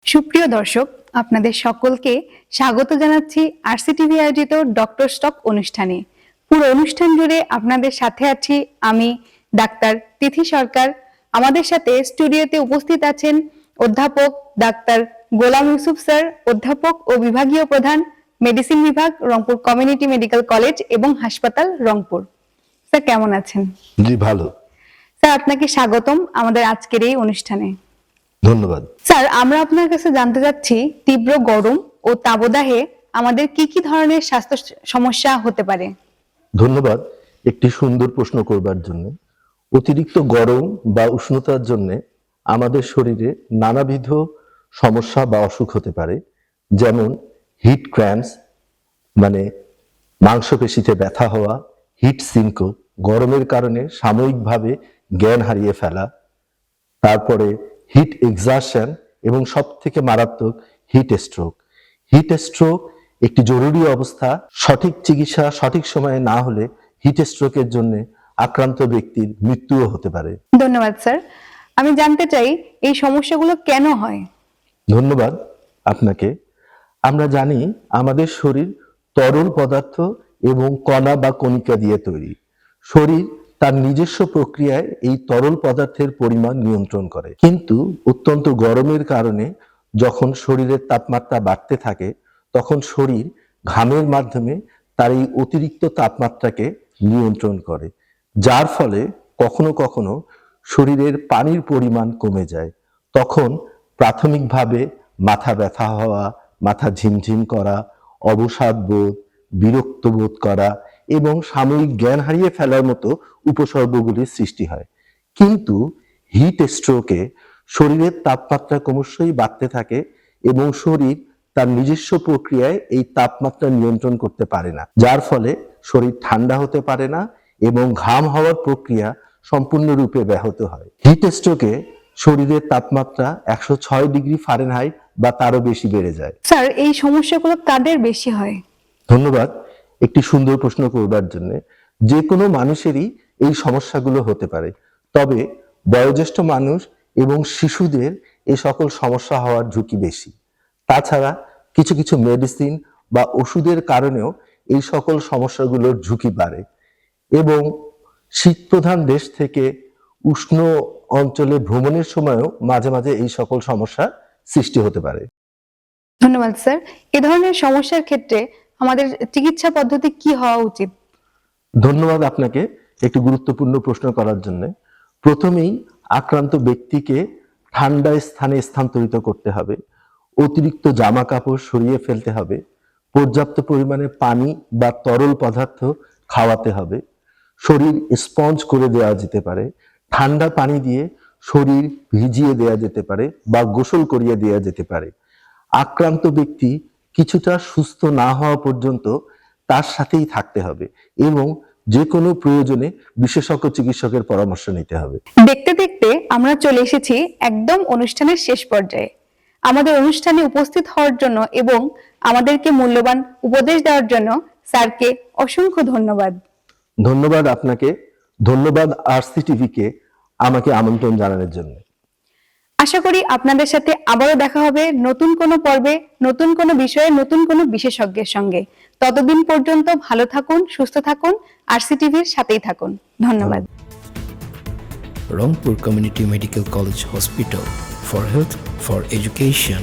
সুপ্রিয় দর্শক, আপনাদের সকলকে স্বাগত জানাচ্ছি আরসিটিভি আয়োজিত ডক্টর স্টক অনুষ্ঠানে। পুরো অনুষ্ঠান জুড়ে আপনাদের সাথে আছি আমি ডাক্তার তিথি সরকার। আমাদের সাথে স্টুডিওতে উপস্থিত আছেন অধ্যাপক ডাক্তার গোলাম ইউসুফ স্যার, অধ্যাপক ও বিভাগীয় প্রধান, মেডিসিন বিভাগ, রংপুর কমিউনিটি মেডিকেল কলেজ এবং হাসপাতাল, রংপুর। স্যার কেমন আছেন? জি ভালো। স্যার আপনাকে স্বাগতম আমাদের আজকের এই অনুষ্ঠানে। ধন্যবাদ। স্যার, আমরা আপনার কাছে জানতে চাচ্ছি তীব্র গরম ও তাপদাহে আমাদের কি কি ধরনের স্বাস্থ্য সমস্যা হতে পারে? ধন্যবাদ একটি সুন্দর প্রশ্ন করবার জন্য। অতিরিক্ত গরম বা উষ্ণতার জন্য আমাদের শরীরে নানাবিধ সমস্যা বা অসুখ হতে পারে, যেমন হিট ক্র্যাম্পস মানে মাংসপেশিতে ব্যথা হওয়া, হিট সিনকোপ গরমের কারণে সাময়িকভাবে জ্ঞান হারিয়ে ফেলা, তারপরে হিট এক্সারশন এবং সব থেকে মারাত্মক হিট স্ট্রোক। হিট স্ট্রোক একটি জরুরি অবস্থা, সঠিক চিকিৎসা সঠিক সময়ে না হলে হিট স্ট্রোকের জন্য আক্রান্ত ব্যক্তির মৃত্যুও হতে পারে। ধন্যবাদ স্যার। আমি জানতে চাই এই সমস্যাগুলো কেন হয়? ধন্যবাদ আপনাকে। আমরা জানি আমাদের শরীর তরল পদার্থ এবং কণা বা কণিকা দিয়ে তৈরি। শরীর তার নিজস্ব প্রক্রিয়ায় এই তরল পদার্থের পরিমাণ নিয়ন্ত্রণ করে, কিন্তু অত্যন্ত গরমের কারণে যখন শরীরের তাপমাত্রা বাড়তে থাকে তখন শরীর ঘামের মাধ্যমে তার এই অতিরিক্ত তাপমাত্রাকে নিয়ন্ত্রণ করে, যার ফলে কখনো কখনো শরীরের পানির পরিমাণ কমে যায়। তখন প্রাথমিকভাবে মাথা ব্যথা হওয়া, মাথা ঝিমঝিম করা, অবসাদ বোধ, বিরক্ত বোধ করা এবং সাময়িক জ্ঞান হারিয়ে ফেলার মতো উপসর্গগুলির সৃষ্টি হয়। কিন্তু হিট স্ট্রোকে শরীরের তাপমাত্রা ক্রমশই বাড়তে থাকে এবং শরীর তার নিজস্ব প্রক্রিয়ায় এই তাপমাত্রা নিয়ন্ত্রণ করতে পারে না, যার ফলে শরীর ঠান্ডা হতে পারে না এবং ঘাম হওয়ার প্রক্রিয়া সম্পূর্ণরূপে ব্যাহত হয়। হিট স্ট্রোকে শরীরের তাপমাত্রা 106 ডিগ্রি ফারেনহাইট বা তারও বেশি বেড়ে যায়। স্যার, এই সমস্যাগুলো কাদের বেশি হয়? ধন্যবাদ একটি সুন্দর প্রশ্ন করবার জন্য। যে কোনো মানুষেরই এই সমস্যাগুলো হতে পারে, তবে বয়োজ্যেষ্ঠ মানুষ এবং শিশুদের এই সকল সমস্যা হওয়ার ঝুঁকি বেশি। তাছাড়া কিছু কিছু মেডিসিন বা ওষুধের কারণেও এই সকল সমস্যাগুলোর ঝুঁকি বাড়ে এবং শীতপ্রধান দেশ থেকে উষ্ণ অঞ্চলে ভ্রমণের সময়ও মাঝে মাঝে এই সকল সমস্যা সৃষ্টি হতে পারে। ধন্যবাদ স্যার। এ ধরনের সমস্যার ক্ষেত্রে আমাদের চিকিৎসা পদ্ধতি কি হওয়া উচিত? ধন্যবাদ আপনাকে একটি গুরুত্বপূর্ণ প্রশ্ন করার জন্য। প্রথমেই আক্রান্ত ব্যক্তিকে ঠান্ডা স্থানে স্থানান্তরিত করতে হবে, অতিরিক্ত জামা কাপড় সরিয়ে ফেলতে হবে, পর্যাপ্ত পরিমাণে পানি বা তরল পদার্থ খাওয়াতে হবে, শরীর স্পঞ্জ করে দেওয়া যেতে পারে, ঠান্ডা পানি দিয়ে শরীর ভিজিয়ে দেওয়া যেতে পারে বা গোসল করিয়ে দেওয়া যেতে পারে। আক্রান্ত ব্যক্তি কিছুটা সুস্থ না হওয়া পর্যন্ত তার সাথেই থাকতে হবে এবং যে কোনো প্রয়োজনে বিশেষজ্ঞ চিকিৎসকের পরামর্শ নিতে হবে। দেখতে দেখতে আমরা চলে এসেছি একদম অনুষ্ঠানের শেষ পর্যায়ে। আমাদের অনুষ্ঠানে উপস্থিত হওয়ার জন্য এবং আমাদেরকে মূল্যবান উপদেশ দেওয়ার জন্য স্যারকে অসংখ্য ধন্যবাদ। ধন্যবাদ আপনাকে। ধন্যবাদ আরসিটিভিকে আমাকে আমন্ত্রণ জানানোর জন্য। আশা করি আপনাদের সাথে আবারও দেখা হবে নতুন কোনো পর্বে, নতুন কোনো বিষয়ে, নতুন কোনো বিশেষজ্ঞের সঙ্গে। ততদিন পর্যন্ত ভালো থাকুন, সুস্থ থাকুন, আরসিটিভির সাথেই থাকুন। ধন্যবাদ। Rangpur Community Medical College Hospital, for health, for education.